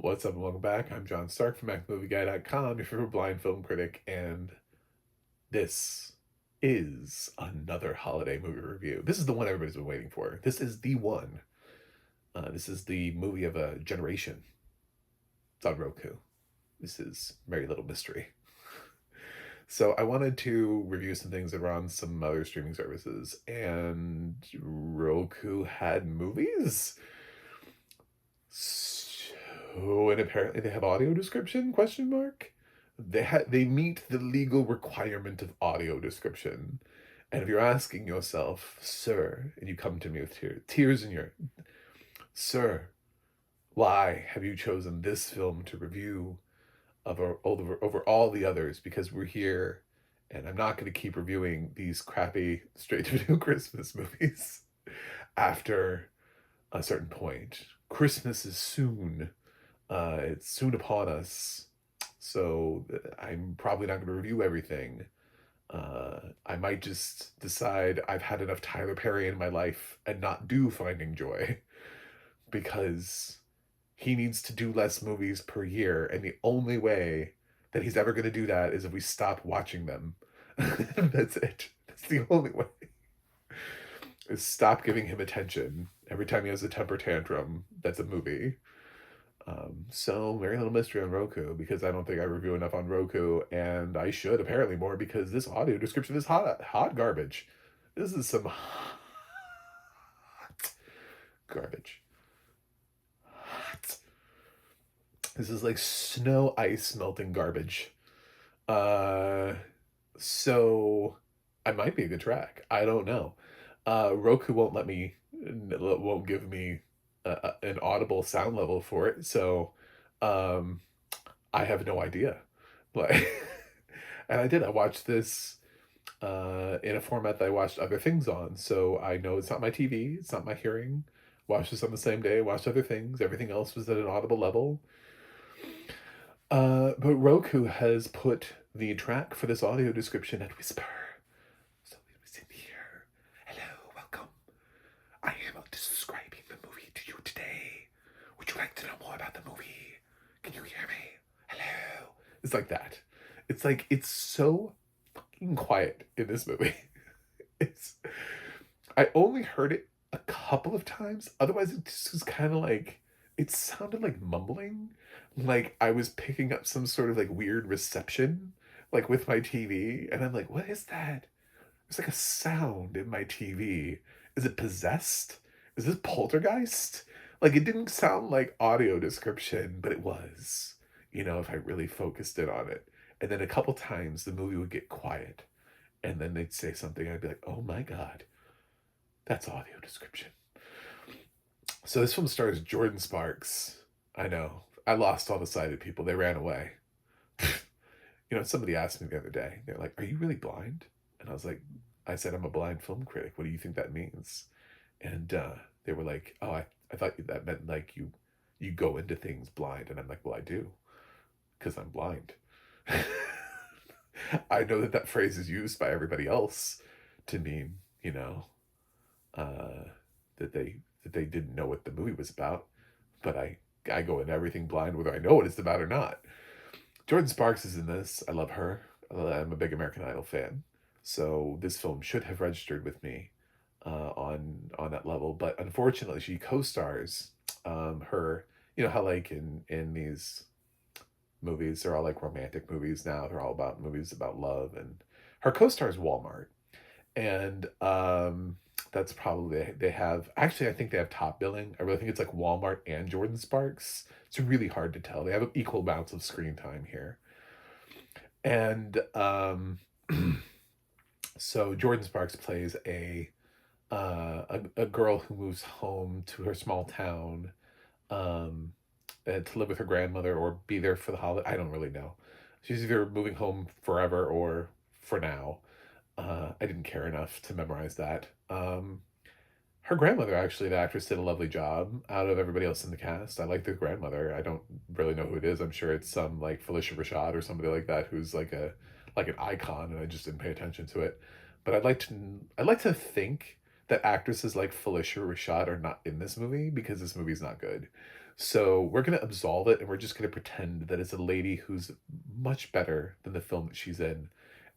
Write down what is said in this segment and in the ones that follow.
What's up and welcome back. I'm John Stark from MacMovieGuy.com, your favorite blind film critic, and this is another holiday movie review. This is the one everybody's been waiting for. This is the one. This is the movie of a generation. It's on Roku. This is Merry Little Mystery. So I wanted to review some things that are on some other streaming services, and Roku had movies. So, and apparently they have audio description, question mark? They meet the legal requirement of audio description. And if you're asking yourself, sir, and you come to me with tears in your, sir, why have you chosen this film to review over all the others? Because we're here, and I'm not going to keep reviewing these crappy straight-to-video Christmas movies after a certain point. Christmas is soon. It's soon upon us, so I'm probably not going to review everything. I might just decide I've had enough Tyler Perry in my life and not do Finding Joy because he needs to do less movies per year, and the only way that he's ever going to do that is if we stop watching them. That's it. That's the only way. Is stop giving him attention every time he has a temper tantrum. That's a movie. So Very Little Mystery on Roku, because I don't think I review enough on Roku, and I should apparently more because this audio description is hot garbage. This is some hot garbage. Hot. This is like snow ice melting garbage. So I might be a good track. I don't know. Roku won't give me an audible sound level for it, so I have no idea. Like, and I watched this in a format that I watched other things on, so I know it's not my TV, it's not my hearing. Watched this on the same day, watched other things. Everything else was at an audible level. But Roku has put the track for this audio description at whisper. So we listen here. Hello, welcome. I am describing the movie to you today. Would you like to know more about the movie? Can you hear me? Hello. It's like that. It's like, it's so fucking quiet in this movie. I only heard it a couple of times. Otherwise, it just was kind of like, it sounded like mumbling. Like I was picking up some sort of like weird reception, like with my TV. And I'm like, what is that? There's like a sound in my TV. Is it possessed? Is this poltergeist? Like it didn't sound like audio description, but it was, if I really focused in on it. And then a couple times the movie would get quiet and then they'd say something. I'd be like, oh my God, that's audio description. So this film stars Jordan Sparks. I know. I lost all the sighted people. They ran away. Somebody asked me the other day, they're like, are you really blind? And I said, I'm a blind film critic. What do you think that means? And they were like, oh, I thought that meant like you go into things blind. And I'm like, well, I do, because I'm blind. I know that phrase is used by everybody else to mean, that they didn't know what the movie was about. But I go into everything blind, whether I know what it's about or not. Jordan Sparks is in this. I love her. I'm a big American Idol fan. So this film should have registered with me on that level. But unfortunately, she co-stars her. You know how like in these movies, they're all like romantic movies now. They're all about movies about love. And her co-stars Walmart. And that's probably, they have, actually I think they have top billing. I really think it's like Walmart and Jordan Sparks. It's really hard to tell. They have equal amounts of screen time here. And so Jordan Sparks plays a girl who moves home to her small town to live with her grandmother or be there for the holiday. I don't really know. She's either moving home forever or for now. I didn't care enough to memorize that. Her grandmother, actually, the actress did a lovely job out of everybody else in the cast. I like the grandmother. I don't really know who it is. I'm sure it's some like Felicia Rashad or somebody like that who's like an icon, and I just didn't pay attention to it. But I'd like to think that actresses like Felicia Rashad are not in this movie because this movie's not good. So we're going to absolve it, and we're just going to pretend that it's a lady who's much better than the film that she's in.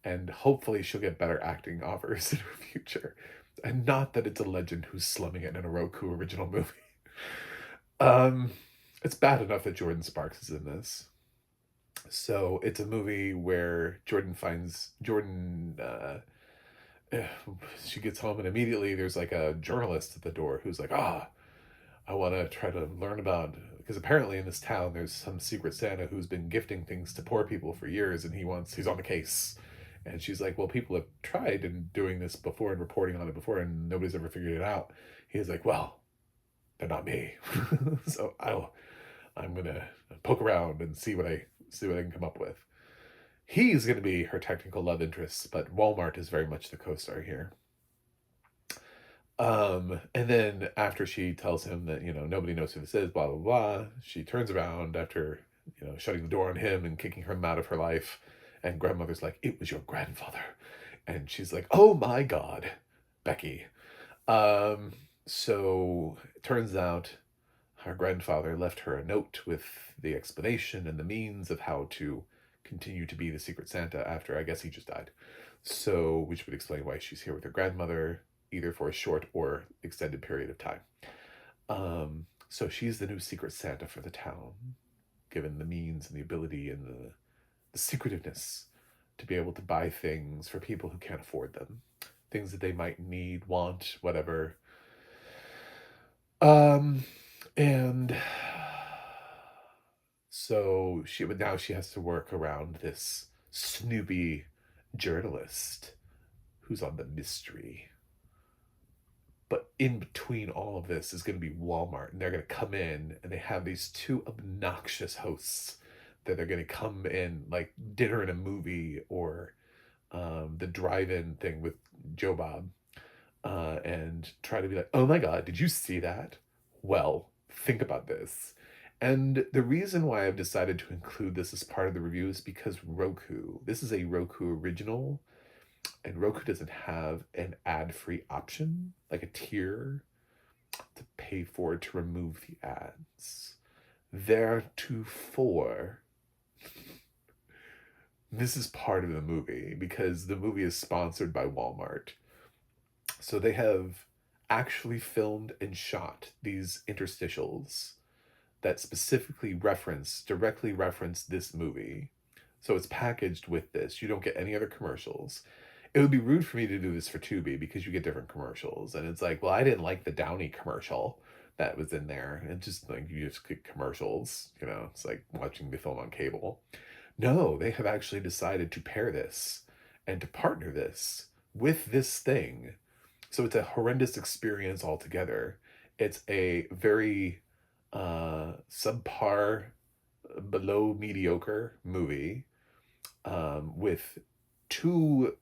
And hopefully she'll get better acting offers in her future. And not that it's a legend who's slumming it in a Roku original movie. Um, it's bad enough that Jordan Sparks is in this. So it's a movie where eh, she gets home and immediately there's like a journalist at the door who's like, I want to try to learn about, because apparently in this town there's some secret Santa who's been gifting things to poor people for years, and he's on the case. And she's like, well, people have tried and doing this before and reporting on it before, and nobody's ever figured it out. He's like, well, they're not me. So I'm gonna poke around and see what I can come up with. He's gonna be her technical love interest, but Walmart is very much the co-star here. And then after she tells him that, nobody knows who this is, blah, blah, blah, she turns around after, shutting the door on him and kicking him out of her life. And grandmother's like, it was your grandfather. And she's like, oh my God, Becky. So it turns out her grandfather left her a note with the explanation and the means of how to continue to be the Secret Santa after, I guess, he just died. So, which would explain why she's here with her grandmother, either for a short or extended period of time. So she's the new Secret Santa for the town, given the means and the ability and the secretiveness to be able to buy things for people who can't afford them, things that they might need, want, whatever. And so now she has to work around this snoopy journalist who's on the mystery. But in between all of this is going to be Walmart, and they're going to come in, and they have these two obnoxious hosts that they're going to come in, like dinner and a movie, or the drive-in thing with Joe Bob, and try to be like, oh my God, did you see that? Well, think about this. And the reason why I've decided to include this as part of the review is because this is a Roku original, and Roku doesn't have an ad-free option, like a tier to pay for to remove the ads. Theretofore, this is part of the movie because the movie is sponsored by Walmart. So they have actually filmed and shot these interstitials that specifically directly reference this movie. So it's packaged with this. You don't get any other commercials. It would be rude for me to do this for Tubi because you get different commercials. And it's like, well, I didn't like the Downey commercial that was in there. And just like, you just get commercials, it's like watching the film on cable. No, they have actually decided to pair this and to partner this with this thing. So it's a horrendous experience altogether. It's a very subpar, below mediocre movie with two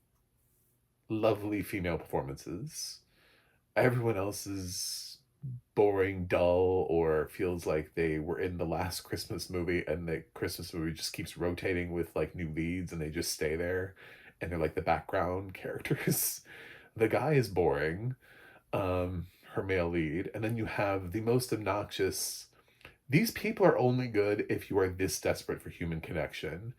lovely female performances. Everyone else is boring, dull, or feels like they were in the last Christmas movie and the Christmas movie just keeps rotating with like new leads and they just stay there and they're like the background characters. The guy is boring, her male lead, and then you have the most obnoxious. These people are only good if you are this desperate for human connection.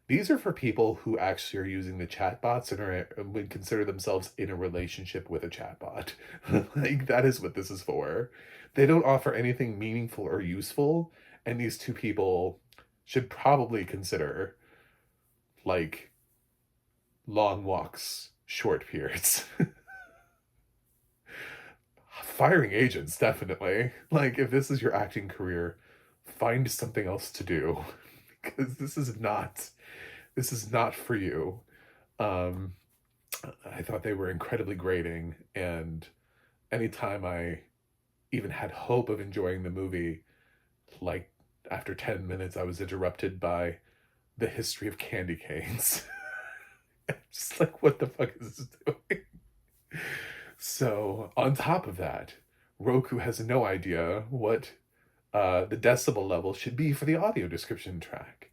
These are for people who actually are using the chatbots and would consider themselves in a relationship with a chatbot. Like, that is what this is for. They don't offer anything meaningful or useful, and these two people should probably consider, like, long walks, short periods. Firing agents, definitely. Like, if this is your acting career, find something else to do. Because this is not for you. I thought they were incredibly grating, and anytime I even had hope of enjoying the movie, like after 10 minutes, I was interrupted by the history of candy canes. Just like, what the fuck is this doing? So, on top of that, Roku has no idea what the decibel level should be for the audio description track,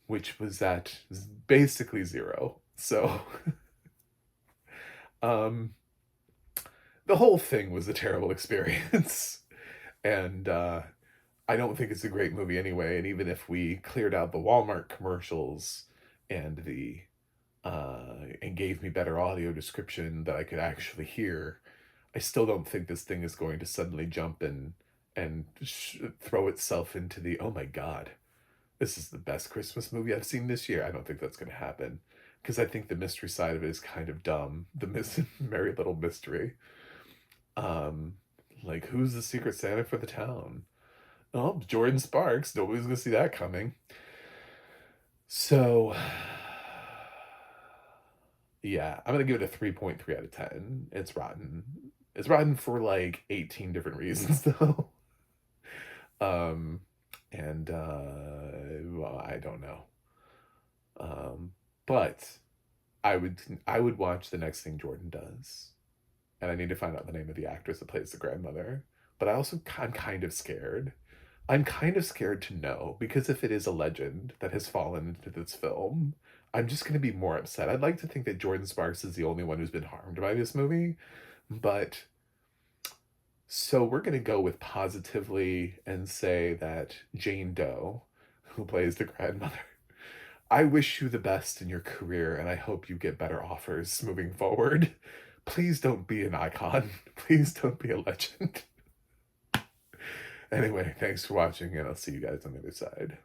which was at basically 0. So, the whole thing was a terrible experience. And I don't think it's a great movie anyway, and even if we cleared out the Walmart commercials and and gave me better audio description that I could actually hear, I still don't think this thing is going to suddenly jump and throw itself into the, "Oh my god, this is the best Christmas movie I've seen this year." I don't think that's gonna happen, because I think the mystery side of it is kind of dumb. The Merry Little Mystery. Um, like, who's the Secret Santa for the town? Oh, Jordan Sparks. Nobody's gonna see that coming. So, yeah, I'm gonna give it a 3.3 out of 10. It's rotten. It's rotten for like 18 different reasons, though. Um, well, I don't know. But I would watch the next thing Jordan does, and I need to find out the name of the actress that plays the grandmother. But I'm kind of scared. I'm kind of scared to know, because if it is a legend that has fallen into this film, I'm just going to be more upset. I'd like to think that Jordan Sparks is the only one who's been harmed by this movie, but so we're going to go with positively and say that Jane Doe, who plays the grandmother, I wish you the best in your career, and I hope you get better offers moving forward. Please don't be an icon. Please don't be a legend. Anyway, thanks for watching, and I'll see you guys on the other side.